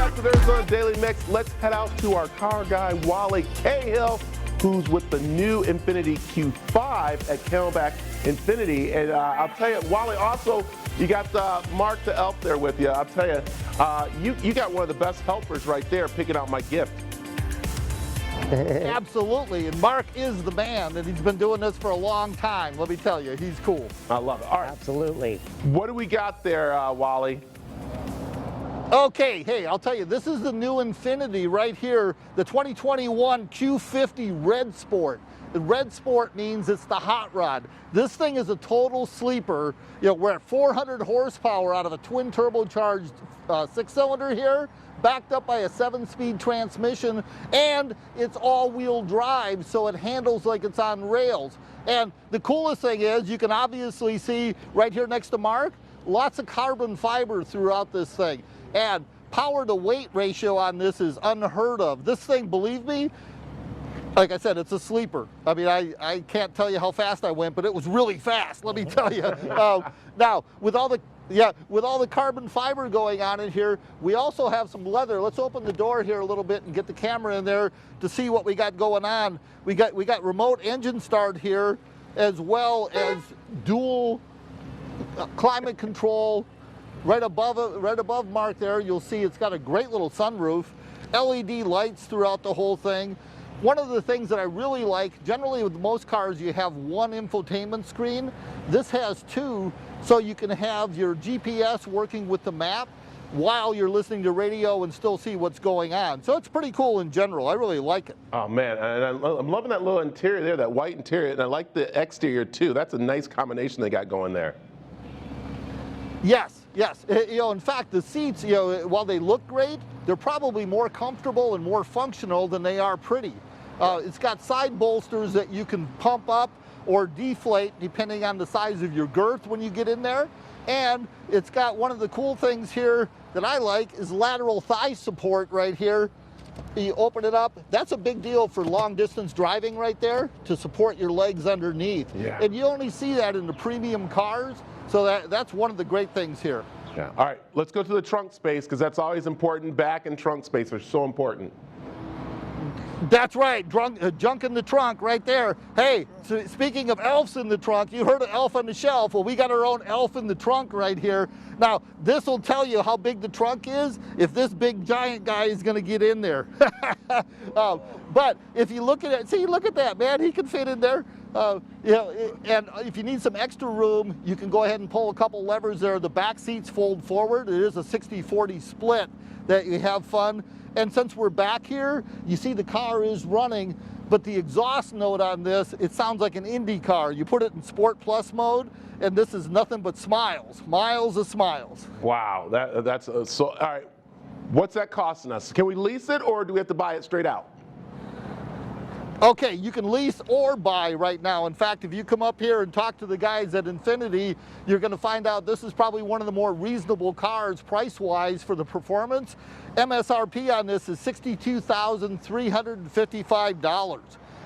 back to the Arizona Daily Mix. Let's head out to our car guy, Wally Cahill, who's with the new Infiniti Q5 at Camelback Infiniti. And I'll tell you, Wally, also, you got Mark the Elf there with you. I'll tell you, you got one of the best helpers right there picking out my gift. Absolutely, and Mark is the man, and he's been doing this for a long time. Let me tell you, he's cool. I love it. All right. Absolutely. What do we got there, Wally? Okay, hey, I'll tell you, this is the new Infiniti right here, the 2021 Q50 Red Sport. The Red Sport means it's the hot rod. This thing is a total sleeper. You know, we're at 400 horsepower out of a twin turbocharged six-cylinder here, backed up by a 7-speed transmission, and it's all-wheel drive, so it handles like it's on rails. And the coolest thing is, you can obviously see right here next to Mark, lots of carbon fiber throughout this thing. And power to weight ratio on this is unheard of. This thing, believe me, like I said, it's a sleeper. I mean, I can't tell you how fast I went, but it was really fast, let me tell you. Now, with all the carbon fiber going on in here, we also have some leather. Let's open the door here a little bit and get the camera in there to see what we got going on. We got remote engine start here, as well as dual climate control. Right above Mark there, you'll see it's got a great little sunroof, LED lights throughout the whole thing. One of the things that I really like, generally with most cars you have one infotainment screen. This has two, so you can have your GPS working with the map while you're listening to radio and still see what's going on. So it's pretty cool in general. I really like it. Oh man, and I'm loving that little interior there, that white interior, and I like the exterior too. That's a nice combination they got going there. Yes. Yes, you know, in fact, the seats, you know, while they look great, they're probably more comfortable and more functional than they are pretty. It's got side bolsters that you can pump up or deflate depending on the size of your girth when you get in there. And it's got one of the cool things here that I like is lateral thigh support right here. You open it up, that's a big deal for long distance driving right there, to support your legs underneath. Yeah. And you only see that in the premium cars. So that's one of the great things here. Yeah. All right, let's go to the trunk space, because that's always important. Back and trunk space are so important. That's right, junk in the trunk right there. Hey, so speaking of elves in the trunk, you heard of elf on the shelf. Well, we got our own elf in the trunk right here. Now, this will tell you how big the trunk is if this big giant guy is going to get in there. But if you look at it, see, look at that, man. He can fit in there. You know, and if you need some extra room, you can go ahead and pull a couple levers there. The back seats fold forward. It is a 60-40 split that you have fun. And since we're back here, you see the car is running, but the exhaust note on this, it sounds like an Indy car. You put it in Sport Plus mode, and this is nothing but smiles, miles of smiles. Wow, that's so. All right, what's that costing us? Can we lease it, or do we have to buy it straight out? Okay, you can lease or buy right now. In fact, if you come up here and talk to the guys at Infiniti, you're going to find out this is probably one of the more reasonable cars price-wise for the performance. MSRP on this is $62,355.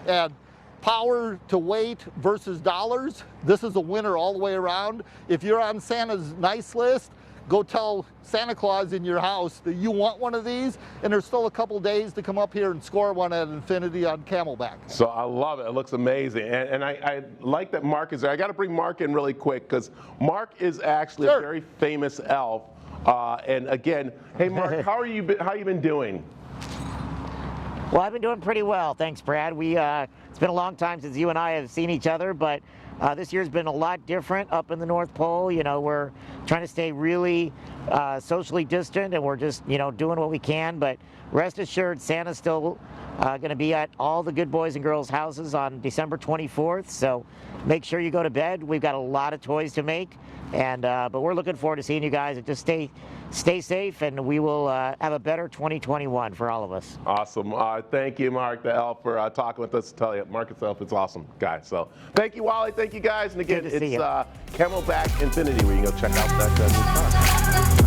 And power to weight versus dollars, this is a winner all the way around. If you're on Santa's nice list, go tell Santa Claus in your house that you want one of these, and there's still a couple days to come up here and score one at Infiniti on Camelback. So I love it. It looks amazing. And I like that Mark is there. I got to bring Mark in really quick, because Mark is actually a very famous elf. And again, hey Mark, how you been doing? Well, I've been doing pretty well, thanks, Brad. It's been a long time since you and I have seen each other, but this year's been a lot different up in the North Pole. You know, we're trying to stay really socially distant, and we're just, you know, doing what we can. But rest assured, Santa's still going to be at all the good boys and girls' houses on December 24th. So make sure you go to bed. We've got a lot of toys to make, and but we're looking forward to seeing you guys. And just stay safe, and we will have a better 2021 for all of us. Awesome. Thank you, Mark the Elf, for talking with us. To tell you, Mark itself, it's awesome, guys. So thank you, Wally. Thank you, guys. And again, it's Camelback Infiniti, where you can go check out that new car.